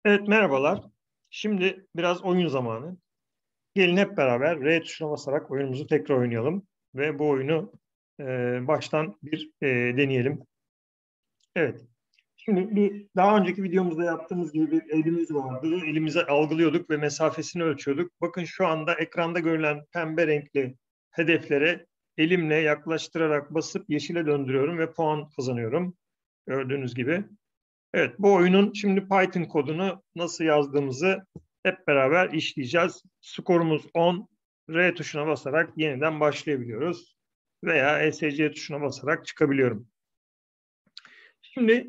Evet, merhabalar. Şimdi biraz oyun zamanı. Gelin hep beraber R tuşuna basarak oyunumuzu tekrar oynayalım. Ve bu oyunu e, baştan deneyelim. Evet. Şimdi daha önceki videomuzda yaptığımız gibi bir elimiz vardı. Elimize algılıyorduk ve mesafesini ölçüyorduk. Bakın şu anda ekranda görülen pembe renkli hedeflere elimle yaklaştırarak basıp yeşile döndürüyorum ve puan kazanıyorum. Gördüğünüz gibi. Evet, bu oyunun şimdi Python kodunu nasıl yazdığımızı hep beraber işleyeceğiz. Skorumuz 10, R tuşuna basarak yeniden başlayabiliyoruz. Veya ESC tuşuna basarak çıkabiliyorum. Şimdi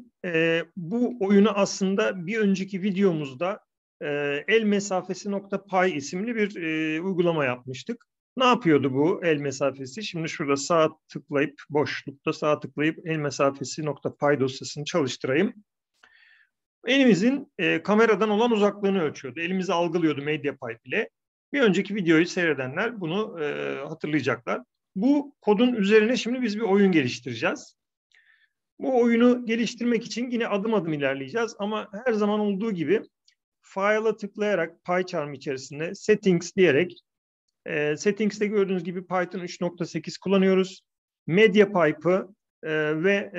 bu oyunu aslında bir önceki videomuzda e, el mesafesi nokta py isimli bir uygulama yapmıştık. Ne yapıyordu bu el mesafesi? Şimdi şurada sağ tıklayıp boşlukta sağ tıklayıp el mesafesi nokta py dosyasını çalıştırayım. Elimizin kameradan olan uzaklığını ölçüyordu. Elimizi algılıyordu MediaPipe ile. Bir önceki videoyu seyredenler bunu hatırlayacaklar. Bu kodun üzerine şimdi biz bir oyun geliştireceğiz. Bu oyunu geliştirmek için yine adım adım ilerleyeceğiz ama her zaman olduğu gibi file'a tıklayarak PyCharm içerisinde settings diyerek settings'te gördüğünüz gibi Python 3.8 kullanıyoruz. MediaPipe'ı ve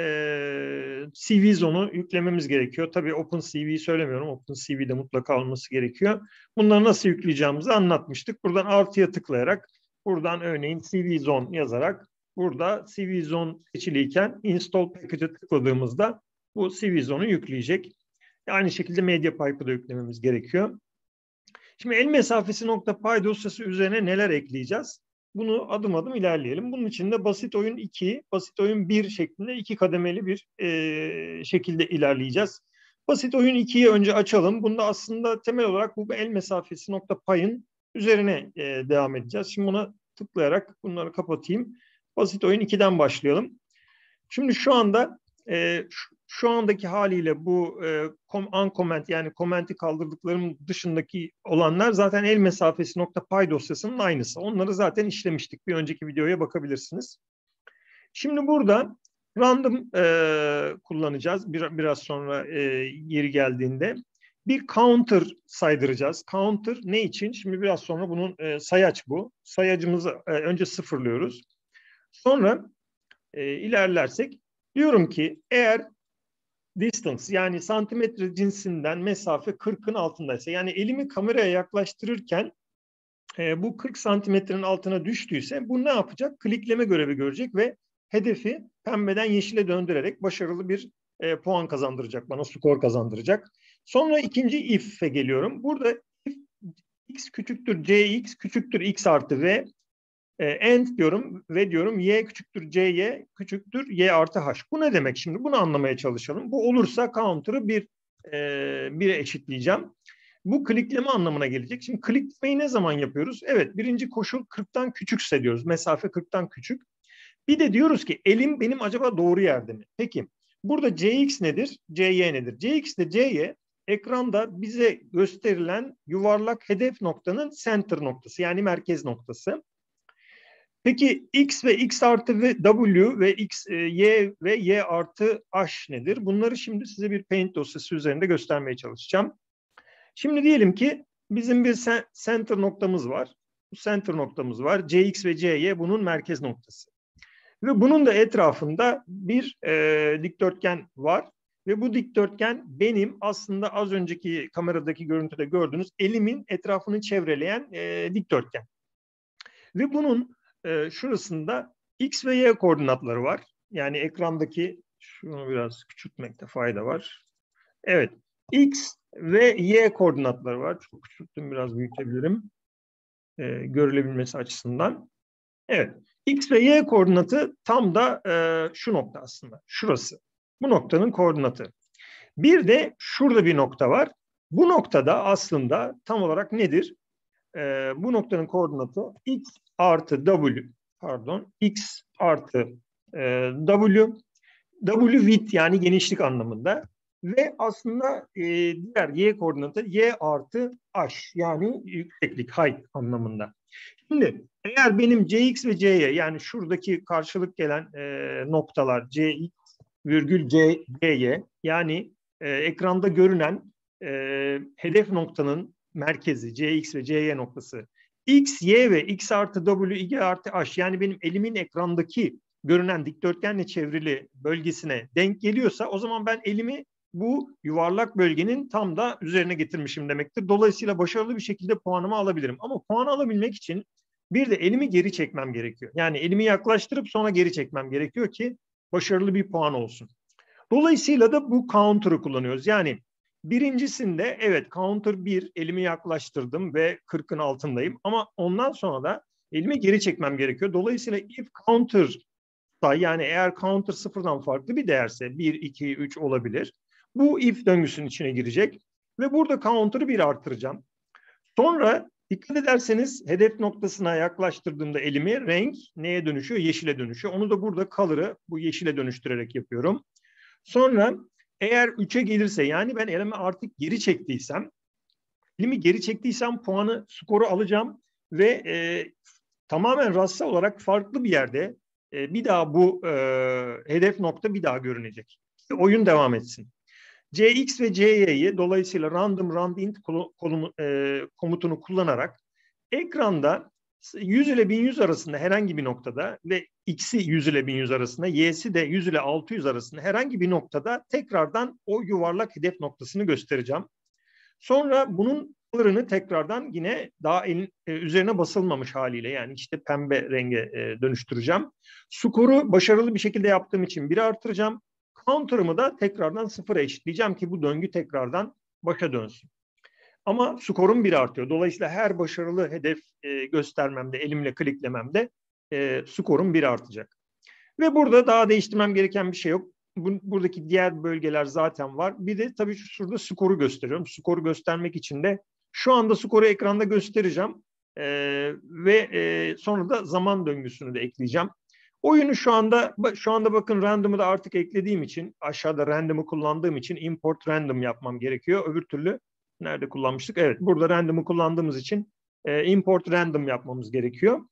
CVZone'u yüklememiz gerekiyor. Tabii OpenCV'yi söylemiyorum. OpenCV'de mutlaka olması gerekiyor. Bunları nasıl yükleyeceğimizi anlatmıştık. Buradan artıya tıklayarak, buradan örneğin CVZone yazarak, burada CVZone seçiliyken Install Package'e tıkladığımızda bu CVZone'u yükleyecek. Aynı şekilde MediaPipe'ı da yüklememiz gerekiyor. Şimdi el mesafesi nokta pay dosyası üzerine neler ekleyeceğiz? Bunu adım adım ilerleyelim. Bunun için de basit oyun 2, basit oyun 1 şeklinde iki kademeli bir şekilde ilerleyeceğiz. Basit oyun 2'yi önce açalım. Bunda aslında temel olarak bu el mesafesi nokta payın üzerine devam edeceğiz. Şimdi buna tıklayarak bunları kapatayım. Basit oyun 2'den başlayalım. Şimdi şu anda şu andaki haliyle bu uncomment yani comment'i kaldırdıklarım dışındaki olanlar zaten el mesafesi nokta py dosyasının aynısı. Onları zaten işlemiştik. Bir önceki videoya bakabilirsiniz. Şimdi burada random kullanacağız biraz sonra yeri geldiğinde. Bir counter saydıracağız. Counter ne için? Şimdi biraz sonra bunun sayaç bu. Sayacımızı önce sıfırlıyoruz. Sonra ilerlersek diyorum ki eğer distance yani santimetre cinsinden mesafe 40'ın altındaysa yani elimi kameraya yaklaştırırken bu 40 santimetrenin altına düştüyse bu ne yapacak? Klikleme görevi görecek ve hedefi pembeden yeşile döndürerek başarılı bir puan kazandıracak bana, skor kazandıracak. Sonra ikinci if'e geliyorum. Burada if x küçüktür cx küçüktür x artı v and diyorum ve diyorum y küçüktür cy küçüktür y artı h. Bu ne demek şimdi? Bunu anlamaya çalışalım. Bu olursa counter'ı bire eşitleyeceğim. Bu klikleme anlamına gelecek. Şimdi kliklemeyi ne zaman yapıyoruz? Evet, birinci koşul 40'tan küçükse diyoruz. Mesafe 40'tan küçük. Bir de diyoruz ki elim benim acaba doğru yerde mi? Peki burada cx nedir? cy nedir? Cx ile cy ekranda bize gösterilen yuvarlak hedef noktanın center noktası yani merkez noktası. Peki x ve x artı v ve x, y ve y artı h nedir? Bunları şimdi size bir Paint dosyası üzerinde göstermeye çalışacağım. Şimdi diyelim ki bizim bir center noktamız var. Bu center noktamız var. Cx ve cy bunun merkez noktası. Ve bunun da etrafında bir dikdörtgen var. Ve bu dikdörtgen benim aslında az önceki kameradaki görüntüde gördüğünüz elimin etrafını çevreleyen dikdörtgen. Ve bunun şurasında x ve y koordinatları var. Yani ekrandaki şunu biraz küçültmekte fayda var. Evet. X ve y koordinatları var. Çok küçülttüm, biraz büyütebilirim. Görülebilmesi açısından. Evet. X ve y koordinatı tam da şu nokta aslında. Şurası. Bu noktanın koordinatı. Bir de şurada bir nokta var. Bu noktada aslında tam olarak nedir? Bu noktanın koordinatı x artı w, pardon, x artı w, w width yani genişlik anlamında ve aslında diğer y koordinatı y artı h yani yükseklik, height anlamında. Şimdi eğer benim cx ve cy yani şuradaki karşılık gelen noktalar cx virgül cy yani ekranda görünen hedef noktanın merkezi Cx ve Cy noktası x, y ve x artı w, y artı h, yani benim elimin ekrandaki görünen dikdörtgenle çevrili bölgesine denk geliyorsa o zaman ben elimi bu yuvarlak bölgenin tam da üzerine getirmişim demektir. Dolayısıyla başarılı bir şekilde puanımı alabilirim. Ama puan alabilmek için bir de elimi geri çekmem gerekiyor. Yani elimi yaklaştırıp sonra geri çekmem gerekiyor ki başarılı bir puan olsun. Dolayısıyla da bu counter'ı kullanıyoruz. Yani birincisinde evet counter 1, elimi yaklaştırdım ve 40'ın altındayım. Ama ondan sonra da elimi geri çekmem gerekiyor. Dolayısıyla if counter, yani eğer counter sıfırdan farklı bir değerse 1, 2, 3 olabilir. Bu if döngüsünün içine girecek ve burada counter'ı 1 artıracağım. Sonra dikkat ederseniz hedef noktasına yaklaştırdığımda elimi renk neye dönüşüyor? Yeşile dönüşüyor. Onu da burada color'ı bu yeşile dönüştürerek yapıyorum. Sonra eğer 3'e gelirse, yani ben elimi artık geri çektiysem, puanı, skoru alacağım ve tamamen rasyonel olarak farklı bir yerde bir daha bu hedef nokta bir daha görünecek. Oyun devam etsin. Cx ve Cy'yi dolayısıyla random round-int komutunu kullanarak ekranda 100 ile 1100 arasında herhangi bir noktada ve x'i 100 ile 1100 arasında, y'si de 100 ile 600 arasında herhangi bir noktada tekrardan o yuvarlak hedef noktasını göstereceğim. Sonra bunun color'ını tekrardan yine daha üzerine basılmamış haliyle, yani işte pembe renge dönüştüreceğim. Skoru başarılı bir şekilde yaptığım için 1 artıracağım. Counter'ımı da tekrardan 0'a eşitleyeceğim ki bu döngü tekrardan başa dönsün. Ama skorum 1 artıyor. Dolayısıyla her başarılı hedef göstermemde, elimle kliklememde skorum 1 artacak. Ve burada daha değiştirmem gereken bir şey yok. Buradaki diğer bölgeler zaten var. Bir de tabii şurada skoru gösteriyorum. Skoru göstermek için de şu anda skoru ekranda göstereceğim. Ve sonra da zaman döngüsünü de ekleyeceğim. Oyunu şu anda bakın random'ı da artık eklediğim için, aşağıda random'ı kullandığım için import random yapmam gerekiyor. Öbür türlü nerede kullanmıştık? Evet, burada random'ı kullandığımız için import random yapmamız gerekiyor.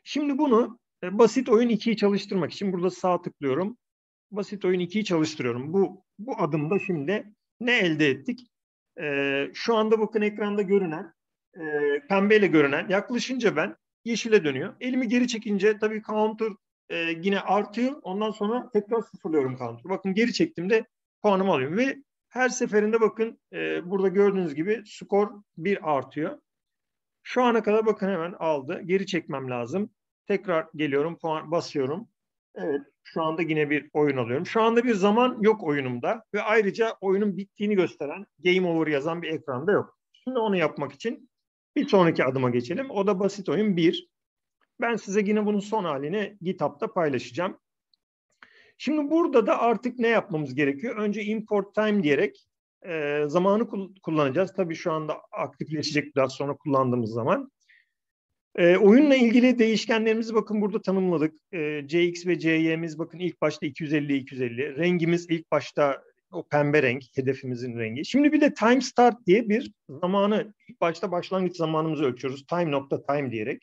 Şimdi bunu basit oyun 2'yi çalıştırmak için burada sağ tıklıyorum. Basit oyun 2'yi çalıştırıyorum. Bu adımda şimdi ne elde ettik? Şu anda bakın ekranda görünen, pembeyle görünen, yaklaşınca ben yeşile dönüyor. Elimi geri çekince tabii counter yine artıyor. Ondan sonra tekrar sıfırlıyorum counter. Bakın geri çektiğimde puanımı alıyorum ve her seferinde bakın burada gördüğünüz gibi skor 1 artıyor. Şu ana kadar bakın hemen aldı. Geri çekmem lazım. Tekrar geliyorum, puan basıyorum. Evet, şu anda yine bir oyun alıyorum. Şu anda bir zaman yok oyunumda ve ayrıca oyunun bittiğini gösteren game over yazan bir ekranda yok. Şimdi onu yapmak için bir sonraki adıma geçelim. O da basit oyun 1. Ben size yine bunun son halini GitHub'da paylaşacağım. Şimdi burada da artık ne yapmamız gerekiyor? Önce import time diyerek zamanı kullanacağız. Tabii şu anda aktifleşecek biraz sonra kullandığımız zaman. Oyunla ilgili değişkenlerimizi bakın burada tanımladık. Cx ve Cy'miz bakın ilk başta 250. Rengimiz ilk başta o pembe renk, hedefimizin rengi. Şimdi bir de time start diye bir zamanı, ilk başta başlangıç zamanımızı ölçüyoruz. Time diyerek.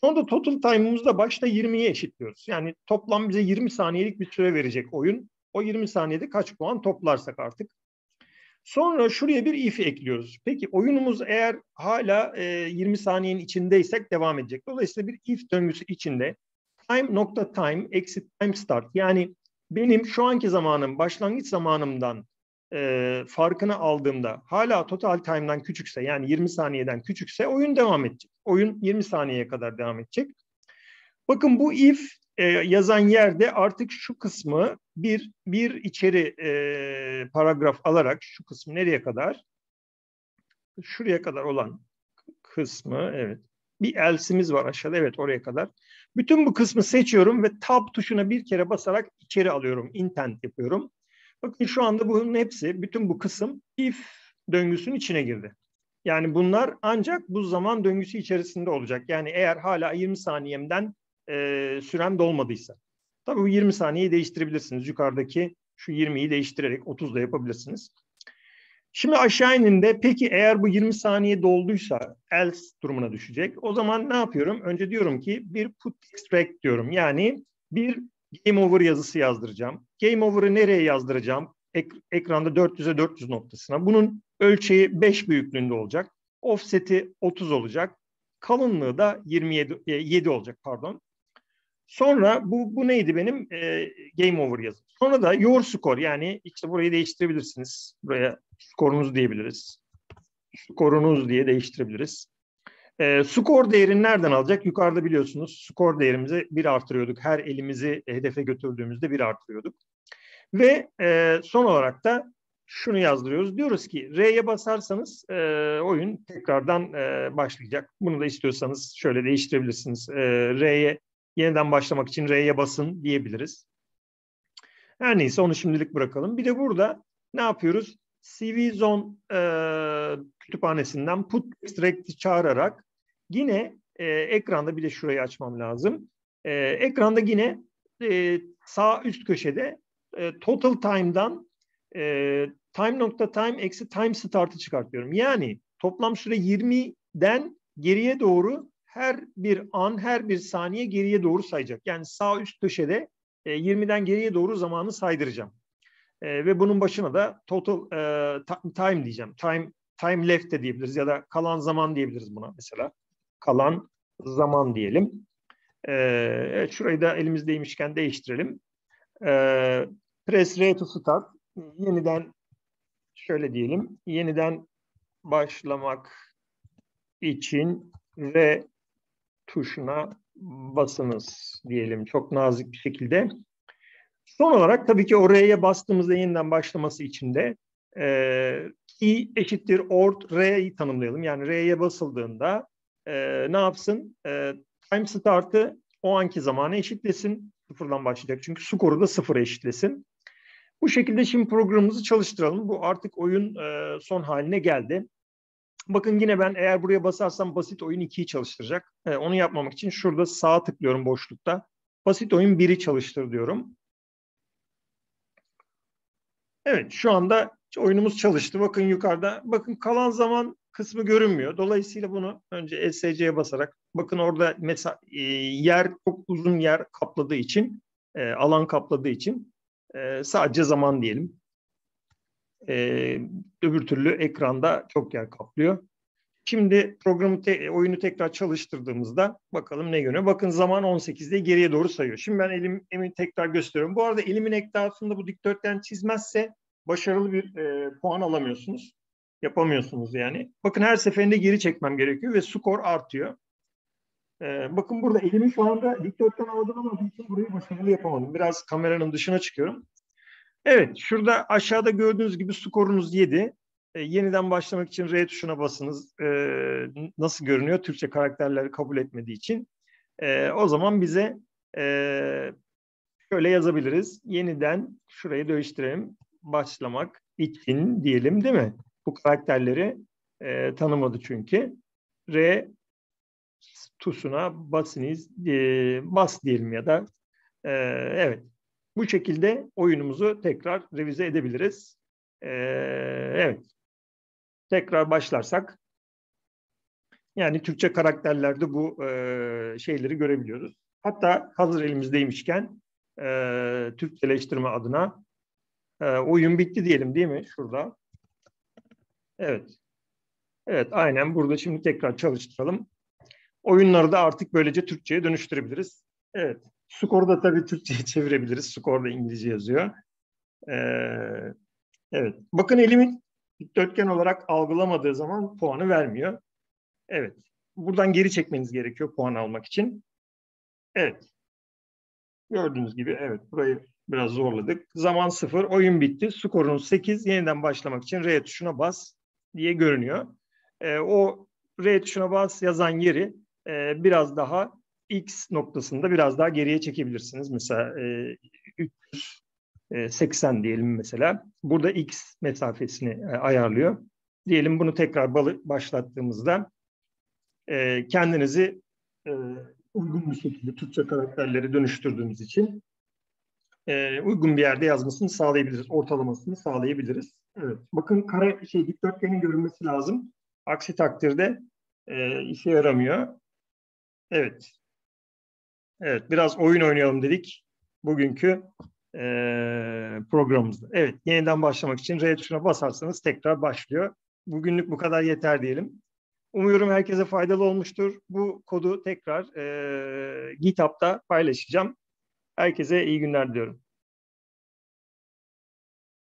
Sonra da total time'ımızı da başta 20'ye eşitliyoruz. Yani toplam bize 20 saniyelik bir süre verecek oyun. O 20 saniyede kaç puan toplarsak artık. Sonra şuraya bir if ekliyoruz. Peki oyunumuz eğer hala 20 saniyenin içindeysek devam edecek. Dolayısıyla bir if döngüsü içinde time eksi time start, yani benim şu anki zamanım başlangıç zamanımdan farkını aldığımda hala total time'dan küçükse, yani 20 saniyeden küçükse oyun devam edecek. Oyun 20 saniyeye kadar devam edecek. Bakın bu if yazan yerde artık şu kısmı bir içeri paragraf alarak, şu kısmı nereye kadar? Şuraya kadar olan kısmı, evet. Bir else'imiz var aşağıda, evet, oraya kadar. Bütün bu kısmı seçiyorum ve tab tuşuna bir kere basarak içeri alıyorum, intent yapıyorum. Bakın şu anda bunun hepsi, bütün bu kısım if döngüsünün içine girdi. Yani bunlar ancak bu zaman döngüsü içerisinde olacak. Yani eğer hala 20 saniyemden sürem dolmadıysa. Tabii bu 20 saniyeyi değiştirebilirsiniz. Yukarıdaki şu 20'yi değiştirerek 30 da yapabilirsiniz. Şimdi aşağı ininde peki eğer bu 20 saniye dolduysa else durumuna düşecek. O zaman ne yapıyorum? Önce diyorum ki bir put extract diyorum. Yani bir game over yazısı yazdıracağım. Game over'ı nereye yazdıracağım? ekranda 400'e 400 noktasına. Bunun ölçeği 5 büyüklüğünde olacak. Offset'i 30 olacak. Kalınlığı da 7 olacak pardon. Sonra bu neydi benim? Game over yazım. Sonra da your score, yani işte burayı değiştirebilirsiniz. Buraya skorunuz diyebiliriz. Skorunuz diye değiştirebiliriz. Skor değerini nereden alacak? Yukarıda biliyorsunuz skor değerimizi 1 artırıyorduk. Her elimizi hedefe götürdüğümüzde 1 artırıyorduk. Ve son olarak da şunu yazdırıyoruz. Diyoruz ki R'ye basarsanız oyun tekrardan başlayacak. Bunu da istiyorsanız şöyle değiştirebilirsiniz. R'ye yeniden başlamak için R'ye basın diyebiliriz. Her neyse onu şimdilik bırakalım. Bir de burada ne yapıyoruz? CVZone kütüphanesinden put extract'i çağırarak yine ekranda, bir de şurayı açmam lazım. Ekranda yine sağ üst köşede total time'dan time.time eksi time start'ı çıkartıyorum. Yani toplam süre 20'den geriye doğru her bir an, her bir saniye geriye doğru sayacak. Yani sağ üst köşede 20'den geriye doğru zamanı saydıracağım. Ve bunun başına da total time diyeceğim. Time left de diyebiliriz ya da kalan zaman diyebiliriz buna mesela. Kalan zaman diyelim. Evet, şurayı da elimizdeymişken değiştirelim. Press R to start. Yeniden şöyle diyelim. Yeniden başlamak için R tuşuna basınız diyelim. Çok nazik bir şekilde. Son olarak tabii ki oraya bastığımızda yeniden başlaması için de key eşittir ort R'yi tanımlayalım. Yani R'ye basıldığında ne yapsın? Time start'ı o anki zamana eşitlesin. Sıfırdan başlayacak. Çünkü skoru da sıfıra eşitlesin. Bu şekilde şimdi programımızı çalıştıralım. Bu artık oyun son haline geldi. Bakın yine ben eğer buraya basarsam basit oyun 2'yi çalıştıracak. Onu yapmamak için şurada sağa tıklıyorum boşlukta. Basit oyun 1'i çalıştır diyorum. Evet, şu anda oyunumuz çalıştı. Bakın yukarıda, bakın kalan zaman kısmı görünmüyor. Dolayısıyla bunu önce SC'ye basarak, bakın orada mesela yer çok uzun yer kapladığı için, alan kapladığı için sadece zaman diyelim. Öbür türlü ekranda çok yer kaplıyor. Şimdi oyunu tekrar çalıştırdığımızda bakalım ne görünüyor. Bakın zaman 18'de geriye doğru sayıyor. Şimdi ben elimi tekrar gösteriyorum. Bu arada elimin etrafında bu dikdörtgen çizmezse başarılı bir puan alamıyorsunuz. Yapamıyorsunuz yani. Bakın her seferinde geri çekmem gerekiyor ve skor artıyor. Bakın burada elimi şu anda dikdörtgen algılamadığı için burayı başarılı yapamadım. Biraz kameranın dışına çıkıyorum. Evet, şurada aşağıda gördüğünüz gibi skorunuz 7. Yeniden başlamak için R tuşuna basınız. Nasıl görünüyor? Türkçe karakterleri kabul etmediği için. O zaman bize şöyle yazabiliriz. Yeniden şurayı değiştirelim. Başlamak için diyelim, değil mi? Bu karakterleri tanımadı çünkü. R tuşuna basınız, bas diyelim ya da evet. Bu şekilde oyunumuzu tekrar revize edebiliriz. Evet. Tekrar başlarsak, yani Türkçe karakterlerde bu şeyleri görebiliyoruz. Hatta hazır elimizdeymişken Türkçeleştirme adına oyun bitti diyelim, değil mi? Şurada. Evet. Evet, aynen burada şimdi tekrar çalıştıralım. Oyunları da artık böylece Türkçe'ye dönüştürebiliriz. Evet. Skoru da tabii Türkçe'ye çevirebiliriz. Skor da İngilizce yazıyor. Evet. Bakın elimin dikdörtgen olarak algılamadığı zaman puanı vermiyor. Evet. Buradan geri çekmeniz gerekiyor puan almak için. Evet. Gördüğünüz gibi evet, burayı biraz zorladık. Zaman 0, oyun bitti. Skorun 8, yeniden başlamak için R tuşuna bas diye görünüyor. O R tuşuna bas yazan yeri biraz daha X noktasında biraz daha geriye çekebilirsiniz. Mesela 380 diyelim mesela. Burada X mesafesini ayarlıyor. Diyelim bunu tekrar başlattığımızda kendinizi uygun bir şekilde Türkçe karakterleri dönüştürdüğümüz için uygun bir yerde yazmasını sağlayabiliriz. Ortalamasını sağlayabiliriz. Evet. Bakın dikdörtgenin görünmesi lazım. Aksi takdirde işe yaramıyor. Evet. Evet. Biraz oyun oynayalım dedik. Bugünkü programımızda. Evet, yeniden başlamak için R tuşuna basarsanız tekrar başlıyor. Bugünlük bu kadar yeter diyelim. Umuyorum herkese faydalı olmuştur. Bu kodu tekrar GitHub'da paylaşacağım. Herkese iyi günler diliyorum.